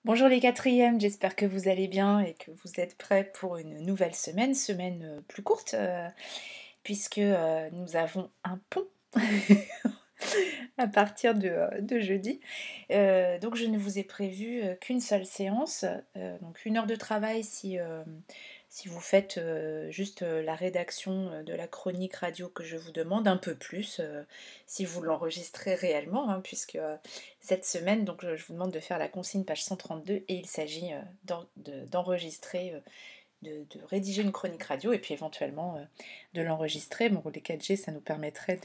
Bonjour les quatrièmes, j'espère que vous allez bien et que vous êtes prêts pour une nouvelle semaine plus courte, puisque nous avons un pont à partir de jeudi. Donc je ne vous ai prévu qu'une seule séance, donc 1 heure de travail si vous faites juste la rédaction de la chronique radio que je vous demande, un peu plus si vous l'enregistrez réellement, hein, puisque cette semaine, donc je vous demande de faire la consigne page 132 et il s'agit d'enregistrer, de rédiger une chronique radio et puis éventuellement de l'enregistrer. Bon, les 4G, ça nous permettrait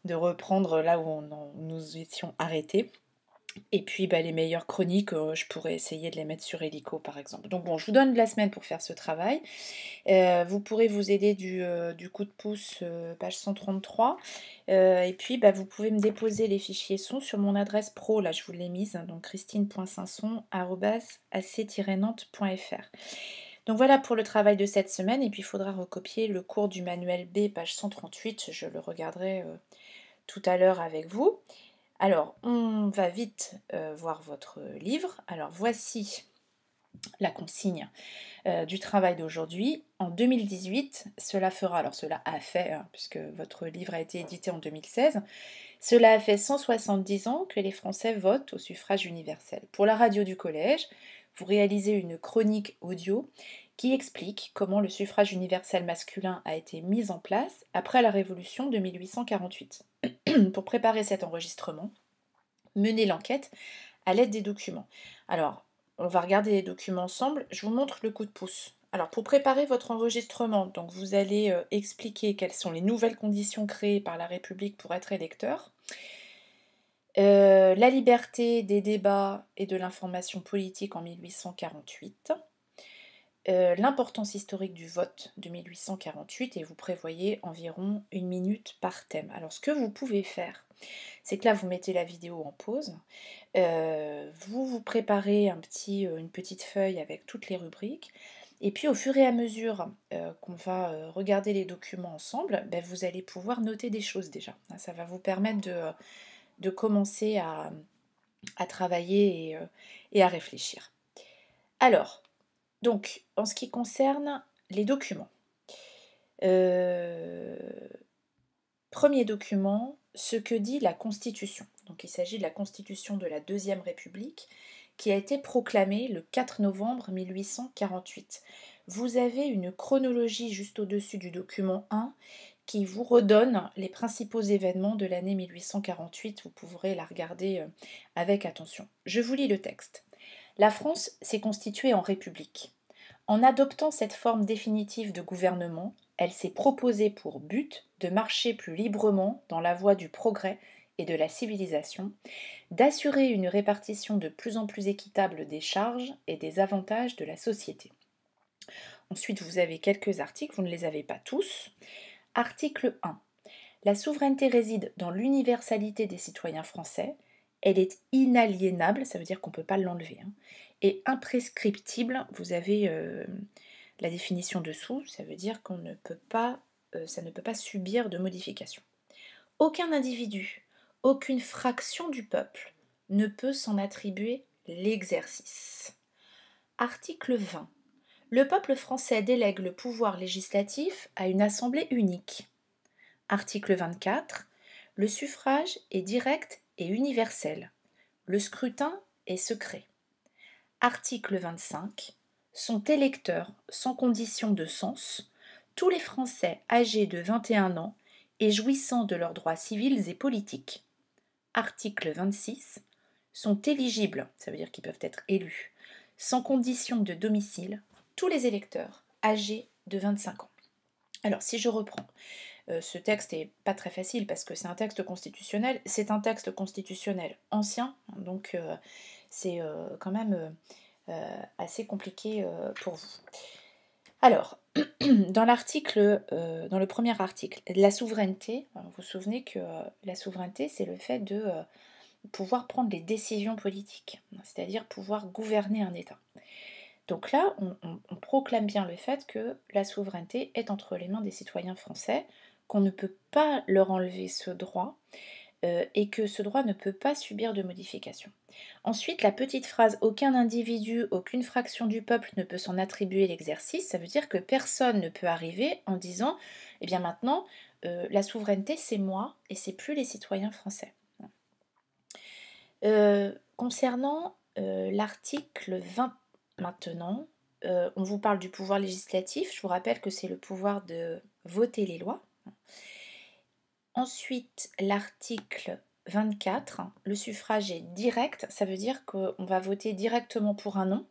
de reprendre là où nous étions arrêtés. Et puis les meilleures chroniques, je pourrais essayer de les mettre sur Helico par exemple. Donc bon, je vous donne de la semaine pour faire ce travail. Vous pourrez vous aider du coup de pouce, page 133. Et puis vous pouvez me déposer les fichiers son sur mon adresse pro, là je vous l'ai mise, hein, donc christine.sanson@ac-nantes.fr. Donc voilà pour le travail de cette semaine, et puis il faudra recopier le cours du manuel B, page 138, je le regarderai tout à l'heure avec vous. Alors, on va vite voir votre livre. Alors voici la consigne du travail d'aujourd'hui. En 2018, cela a fait, hein, puisque votre livre a été édité en 2016, cela a fait 170 ans que les Français votent au suffrage universel. Pour la radio du collège, vous réalisez une chronique audio qui explique comment le suffrage universel masculin a été mis en place après la Révolution de 1848. Pour préparer cet enregistrement, menez l'enquête à l'aide des documents. Alors, on va regarder les documents ensemble. Je vous montre le coup de pouce. Alors, pour préparer votre enregistrement, donc vous allez expliquer quelles sont les nouvelles conditions créées par la République pour être électeur, la liberté des débats et de l'information politique en 1848, l'importance historique du vote de 1848, et vous prévoyez environ 1 minute par thème. Alors, ce que vous pouvez faire, c'est que là, vous mettez la vidéo en pause, vous vous préparez une petite feuille avec toutes les rubriques, et puis au fur et à mesure qu'on va regarder les documents ensemble, vous allez pouvoir noter des choses déjà. Ça va vous permettre de commencer à travailler et à réfléchir. Alors, donc, en ce qui concerne les documents, euh, premier document, ce que dit la Constitution. Donc il s'agit de la Constitution de la Deuxième République qui a été proclamée le 4 novembre 1848. Vous avez une chronologie juste au-dessus du document 1 qui vous redonne les principaux événements de l'année 1848. Vous pourrez la regarder avec attention. Je vous lis le texte. La France s'est constituée en République. En adoptant cette forme définitive de gouvernement, elle s'est proposée pour but de marcher plus librement dans la voie du progrès et de la civilisation, d'assurer une répartition de plus en plus équitable des charges et des avantages de la société. Ensuite, vous avez quelques articles, vous ne les avez pas tous. Article 1. La souveraineté réside dans l'universalité des citoyens français. Elle est inaliénable, ça veut dire qu'on ne peut pas l'enlever, hein, et imprescriptible. Vous avez la définition dessous, ça veut dire qu'on ne peut pas, ça ne peut pas subir de modification. Aucun individu, aucune fraction du peuple ne peut s'en attribuer l'exercice. Article 20. Le peuple français délègue le pouvoir législatif à une assemblée unique. Article 24. Le suffrage est direct et universel. Le scrutin est secret. Article 25. Sont électeurs sans condition de cens tous les Français âgés de 21 ans et jouissant de leurs droits civils et politiques. Article 26. Sont éligibles, ça veut dire qu'ils peuvent être élus, sans condition de domicile, tous les électeurs âgés de 25 ans. Alors si je reprends, ce texte n'est pas très facile parce que c'est un texte constitutionnel. C'est un texte constitutionnel ancien, donc c'est quand même assez compliqué pour vous. Alors, dans le premier article, la souveraineté, vous vous souvenez que la souveraineté, c'est le fait de pouvoir prendre les décisions politiques, c'est-à-dire pouvoir gouverner un État. Donc là, on proclame bien le fait que la souveraineté est entre les mains des citoyens français, qu'on ne peut pas leur enlever ce droit, et que ce droit ne peut pas subir de modification. Ensuite, la petite phrase aucun individu, aucune fraction du peuple ne peut s'en attribuer l'exercice, ça veut dire que personne ne peut arriver en disant eh bien maintenant, la souveraineté c'est moi et c'est plus les citoyens français. Concernant l'article 20 maintenant, on vous parle du pouvoir législatif. Je vous rappelle que c'est le pouvoir de voter les lois. Ensuite, l'article 24, le suffrage est direct, ça veut dire qu'on va voter directement pour un nom.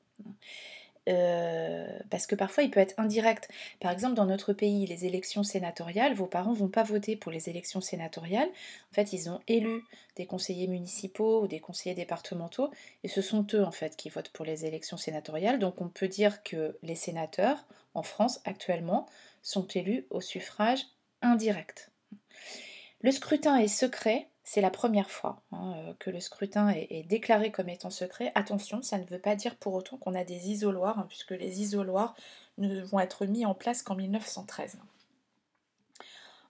Parce que parfois il peut être indirect. Par exemple, dans notre pays, les élections sénatoriales, vos parents vont pas voter pour les élections sénatoriales. En fait, ils ont élu des conseillers municipaux ou des conseillers départementaux, et ce sont eux en fait qui votent pour les élections sénatoriales. Donc on peut dire que les sénateurs en France actuellement sont élus au suffrage indirect. Le scrutin est secret, c'est la première fois que le scrutin est déclaré comme étant secret. Attention, ça ne veut pas dire pour autant qu'on a des isoloirs, puisque les isoloirs ne vont être mis en place qu'en 1913.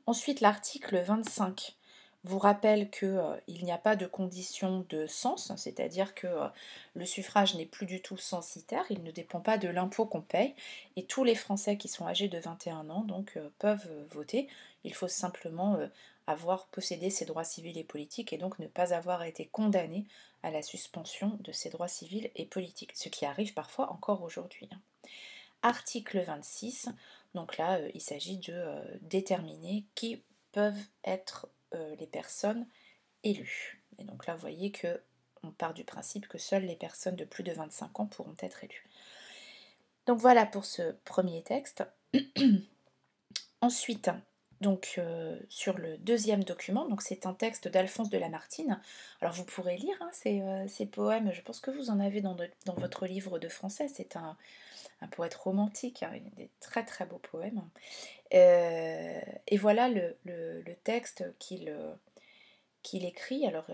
Ensuite, l'article 25 vous rappelle qu'il n'y a pas de condition de cens, c'est-à-dire que le suffrage n'est plus du tout censitaire, il ne dépend pas de l'impôt qu'on paye, et tous les Français qui sont âgés de 21 ans donc, peuvent voter. Il faut simplement avoir possédé ses droits civils et politiques et donc ne pas avoir été condamné à la suspension de ses droits civils et politiques, ce qui arrive parfois encore aujourd'hui. Article 26, donc là il s'agit de déterminer qui peuvent être les personnes élues. Et donc là vous voyez que on part du principe que seules les personnes de plus de 25 ans pourront être élues. Donc voilà pour ce premier texte. Ensuite, donc sur le deuxième document, donc c'est un texte d'Alphonse de Lamartine. Alors vous pourrez lire ces poèmes, je pense que vous en avez dans votre livre de français, c'est un poète romantique, il y a des très très beaux poèmes. Et voilà le texte qu'il écrit. Alors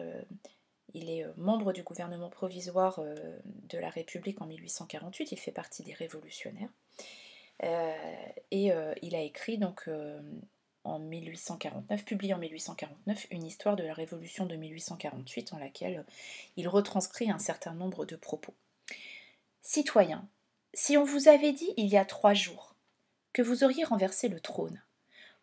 il est membre du gouvernement provisoire de la République en 1848, il fait partie des révolutionnaires. Et il a écrit donc en 1849, publié en 1849, une histoire de la Révolution de 1848 en laquelle il retranscrit un certain nombre de propos. Citoyens, si on vous avait dit il y a 3 jours que vous auriez renversé le trône,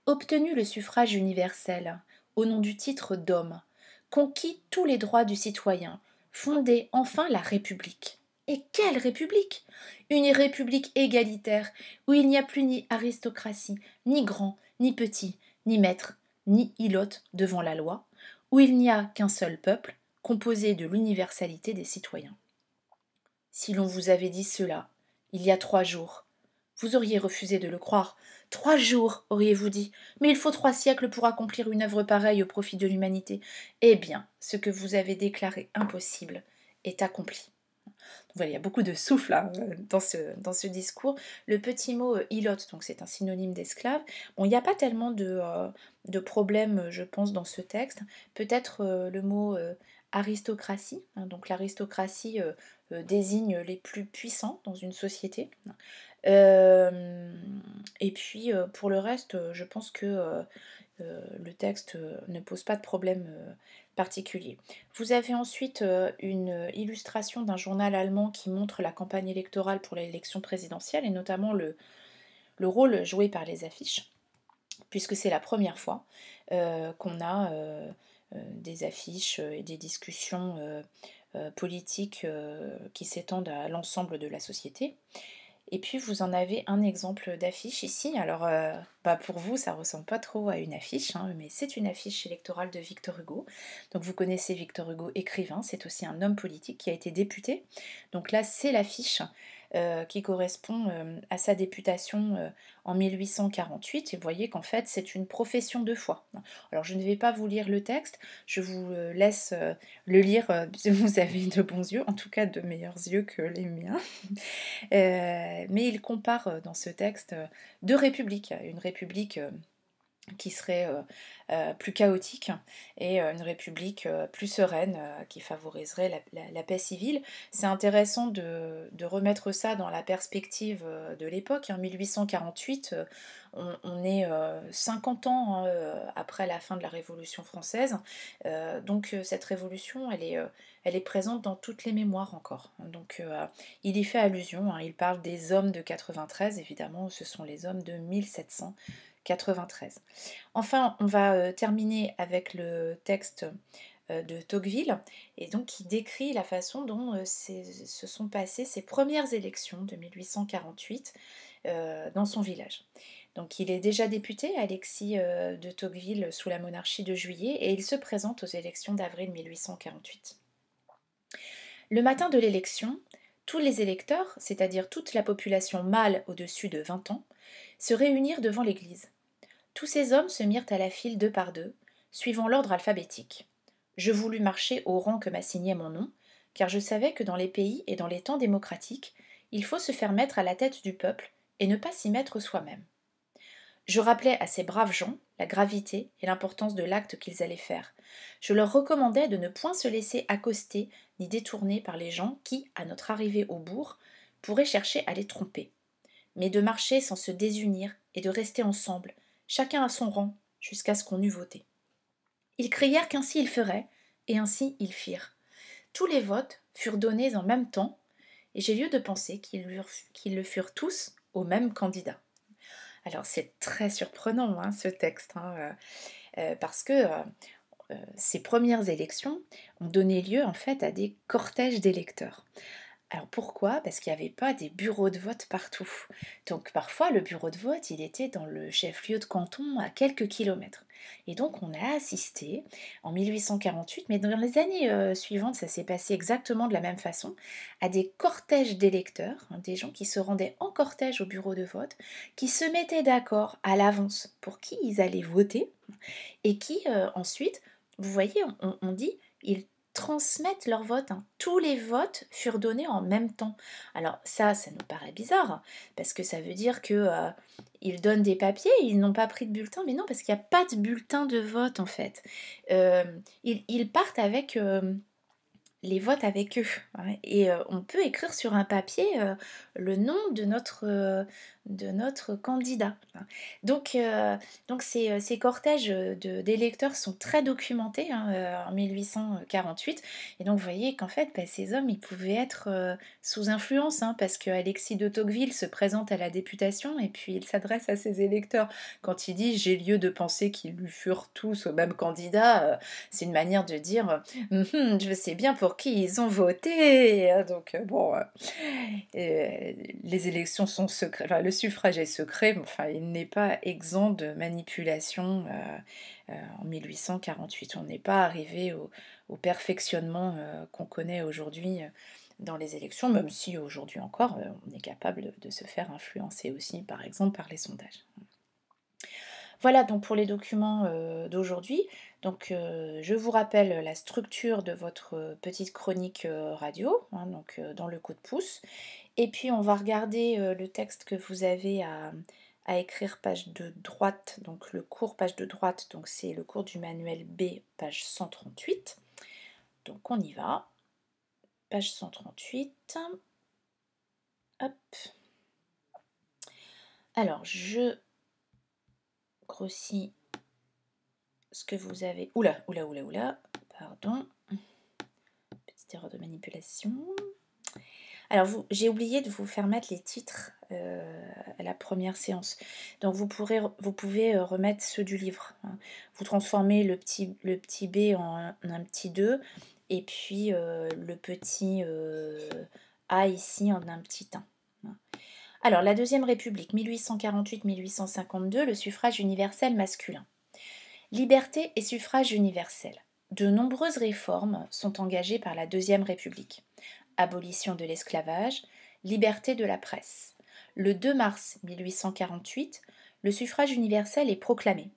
obtenu le suffrage universel au nom du titre d'homme, conquis tous les droits du citoyen, fondé enfin la République. Et quelle République? Une République égalitaire, où il n'y a plus ni aristocratie, ni grand, ni petit, ni maître, ni ilote devant la loi, où il n'y a qu'un seul peuple, composé de l'universalité des citoyens. Si l'on vous avait dit cela, il y a 3 jours, vous auriez refusé de le croire. 3 jours, auriez-vous dit, mais il faut 3 siècles pour accomplir une œuvre pareille au profit de l'humanité. Eh bien, ce que vous avez déclaré impossible est accompli. Voilà, il y a beaucoup de souffle là, dans ce discours. Le petit mot ilote, donc c'est un synonyme d'esclave. Bon, il n'y a pas tellement de problèmes, je pense, dans ce texte. Peut-être le mot aristocratie. Donc l'aristocratie désigne les plus puissants dans une société. Et puis pour le reste, je pense que le texte ne pose pas de problème particulier. Vous avez ensuite une illustration d'un journal allemand qui montre la campagne électorale pour l'élection présidentielle et notamment le rôle joué par les affiches, puisque c'est la première fois qu'on a des affiches et des discussions politiques qui s'étendent à l'ensemble de la société. Et puis vous en avez un exemple d'affiche ici. Alors pour vous ça ressemble pas trop à une affiche, mais c'est une affiche électorale de Victor Hugo. Donc vous connaissez Victor Hugo, écrivain, c'est aussi un homme politique qui a été député. Donc là c'est l'affiche qui correspond à sa députation en 1848. Et vous voyez qu'en fait c'est une profession de foi. Alors je ne vais pas vous lire le texte, je vous laisse le lire si vous avez de bons yeux, en tout cas de meilleurs yeux que les miens. Mais il compare dans ce texte 2 républiques. Une république qui serait plus chaotique et une république plus sereine qui favoriserait la paix civile. C'est intéressant de remettre ça dans la perspective de l'époque. En 1848, on est 50 ans hein, après la fin de la Révolution française, donc cette révolution, elle est présente dans toutes les mémoires encore. Donc il y fait allusion, hein, il parle des hommes de 93, évidemment, ce sont les hommes de 1793. Enfin, on va terminer avec le texte de Tocqueville, et donc qui décrit la façon dont se sont passées ces premières élections de 1848 dans son village. Donc il est déjà député, Alexis de Tocqueville, sous la monarchie de Juillet, et il se présente aux élections d'avril 1848. Le matin de l'élection, tous les électeurs, c'est-à-dire toute la population mâle au-dessus de 20 ans, se réunirent devant l'église. Tous ces hommes se mirent à la file deux par deux, suivant l'ordre alphabétique. Je voulus marcher au rang que m'assignait mon nom, car je savais que dans les pays et dans les temps démocratiques, il faut se faire mettre à la tête du peuple et ne pas s'y mettre soi-même. Je rappelais à ces braves gens la gravité et l'importance de l'acte qu'ils allaient faire. Je leur recommandais de ne point se laisser accoster ni détourner par les gens qui, à notre arrivée au bourg, pourraient chercher à les tromper, mais de marcher sans se désunir et de rester ensemble, chacun à son rang, jusqu'à ce qu'on eût voté. Ils crièrent qu'ainsi ils feraient, et ainsi ils firent. Tous les votes furent donnés en même temps, et j'ai lieu de penser qu'ils le furent tous au même candidat. Alors c'est très surprenant hein, ce texte, hein, parce que ces premières élections ont donné lieu en fait à des cortèges d'électeurs. Alors pourquoi? Parce qu'il n'y avait pas des bureaux de vote partout. Donc parfois le bureau de vote, il était dans le chef-lieu de canton à quelques kilomètres. Et donc on a assisté en 1848, mais dans les années suivantes, ça s'est passé exactement de la même façon, à des cortèges d'électeurs, hein, des gens qui se rendaient en cortège au bureau de vote, qui se mettaient d'accord à l'avance pour qui ils allaient voter, et qui ensuite, vous voyez, on dit, ils transmettent leur vote, hein. Tous les votes furent donnés en même temps. Alors ça nous paraît bizarre, hein, parce que ça veut dire que ils donnent des papiers, ils n'ont pas pris de bulletin, mais non, parce qu'il n'y a pas de bulletin de vote en fait. Euh, ils partent avec les votes avec eux, hein, et on peut écrire sur un papier le nom de notre candidat, hein. Donc ces cortèges d'électeurs sont très documentés hein, en 1848, et donc vous voyez qu'en fait ces hommes ils pouvaient être sous influence hein, parce que Alexis de Tocqueville se présente à la députation et puis il s'adresse à ses électeurs quand il dit j'ai lieu de penser qu'ils lui furent tous au même candidat, c'est une manière de dire je sais bien pour qui ils ont voté. Donc bon, les élections sont secrètes, enfin, le suffrage est secret, mais enfin, il n'est pas exempt de manipulation en 1848. On n'est pas arrivé au perfectionnement qu'on connaît aujourd'hui dans les élections, même si aujourd'hui encore, on est capable de se faire influencer aussi, par exemple, par les sondages. Voilà donc pour les documents d'aujourd'hui. Donc je vous rappelle la structure de votre petite chronique radio, hein, donc dans le coup de pouce. Et puis on va regarder le texte que vous avez à écrire page de droite, donc le cours page de droite, donc c'est le cours du manuel B, page 138. Donc on y va. Page 138. Hop. Alors je grossis ce que vous avez. Oula, oula, oula, oula. Pardon. Petite erreur de manipulation. Alors, j'ai oublié de vous faire mettre les titres à la première séance. Donc, vous pouvez remettre ceux du livre, hein. Vous transformez le petit B en un petit 2 et puis le petit A ici en un petit 1. Alors, la Deuxième République, 1848-1852, le suffrage universel masculin. Liberté et suffrage universel. De nombreuses réformes sont engagées par la Deuxième République. Abolition de l'esclavage, liberté de la presse. Le 2 mars 1848, le suffrage universel est proclamé.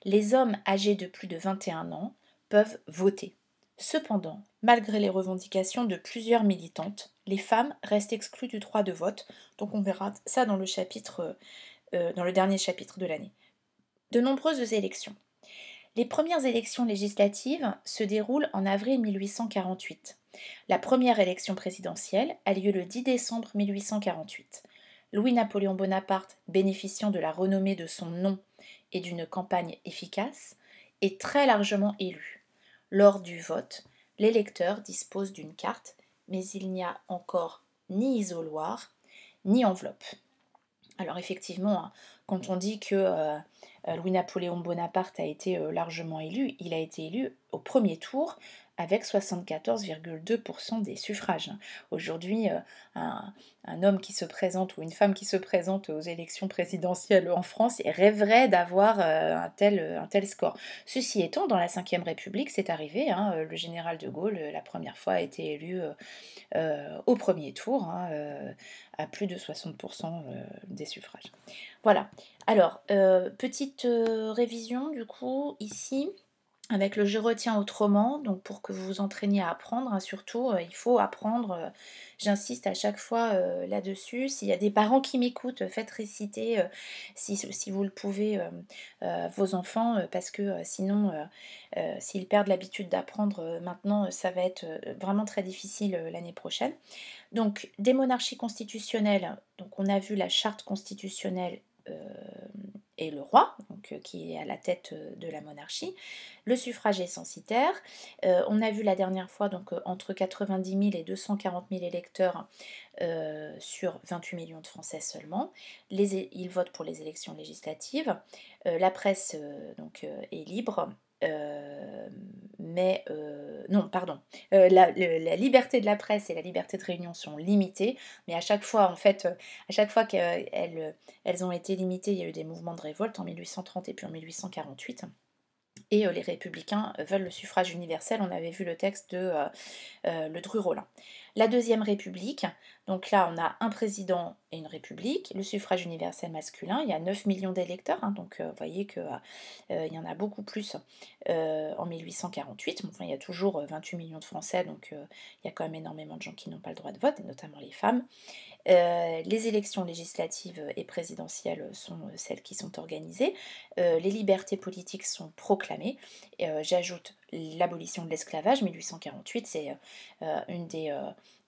Les hommes âgés de plus de 21 ans peuvent voter. Cependant, malgré les revendications de plusieurs militantes, les femmes restent exclues du droit de vote. Donc on verra ça dans dans le dernier chapitre de l'année. De nombreuses élections. Les premières élections législatives se déroulent en avril 1848. La première élection présidentielle a lieu le 10 décembre 1848. Louis-Napoléon Bonaparte, bénéficiant de la renommée de son nom et d'une campagne efficace, est très largement élu. Lors du vote, l'électeur dispose d'une carte, mais il n'y a encore ni isoloir, ni enveloppe. Alors effectivement, hein, quand on dit que Louis-Napoléon Bonaparte a été largement élu, il a été élu au premier tour avec 74,2% des suffrages. Aujourd'hui, un, un homme qui se présente ou une femme qui se présente aux élections présidentielles en France rêverait d'avoir un tel score. Ceci étant, dans la Ve République, c'est arrivé, hein, le général de Gaulle, la première fois, a été élu au premier tour, hein, à plus de 60% des suffrages. Voilà. Alors, petite révision du coup ici. Avec le je retiens autrement, donc pour que vous vous entraîniez à apprendre, hein, surtout, il faut apprendre, j'insiste à chaque fois là-dessus. S'il y a des parents qui m'écoutent, faites réciter, si vous le pouvez, vos enfants, parce que sinon, s'ils perdent l'habitude d'apprendre maintenant, ça va être vraiment très difficile l'année prochaine. Donc, des monarchies constitutionnelles, donc on a vu la charte constitutionnelle et le roi, donc, qui est à la tête de la monarchie. Le suffrage est censitaire. On a vu la dernière fois donc, entre 90 000 et 240 000 électeurs sur 28 millions de Français seulement. Ils votent pour les élections législatives. La presse est libre. Non, pardon. La liberté de la presse et la liberté de réunion sont limitées, mais à chaque fois, en fait, à chaque fois qu'elles ont été limitées, il y a eu des mouvements de révolte en 1830 et puis en 1848. Et les républicains veulent le suffrage universel. On avait vu le texte de Ledru-Rollin. La Deuxième République, donc là on a un président et une république, le suffrage universel masculin, il y a 9 millions d'électeurs, hein, donc vous voyez qu'il y en a beaucoup plus en 1848, enfin, il y a toujours 28 millions de Français, donc il y a quand même énormément de gens qui n'ont pas le droit de vote, et notamment les femmes. Les élections législatives et présidentielles sont celles qui sont organisées. Les libertés politiques sont proclamées. J'ajoute l'abolition de l'esclavage, 1848, c'est une des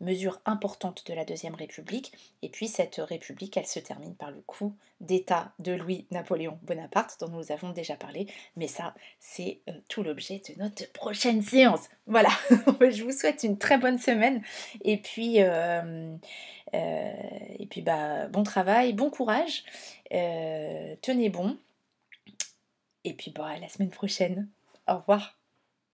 mesures importantes de la Deuxième République. Et puis cette République, elle se termine par le coup d'État de Louis-Napoléon Bonaparte, dont nous avons déjà parlé. Mais ça, c'est tout l'objet de notre prochaine séance. Voilà, je vous souhaite une très bonne semaine. Et puis... bah, bon travail, bon courage, tenez bon, et puis bah, à la semaine prochaine. Au revoir.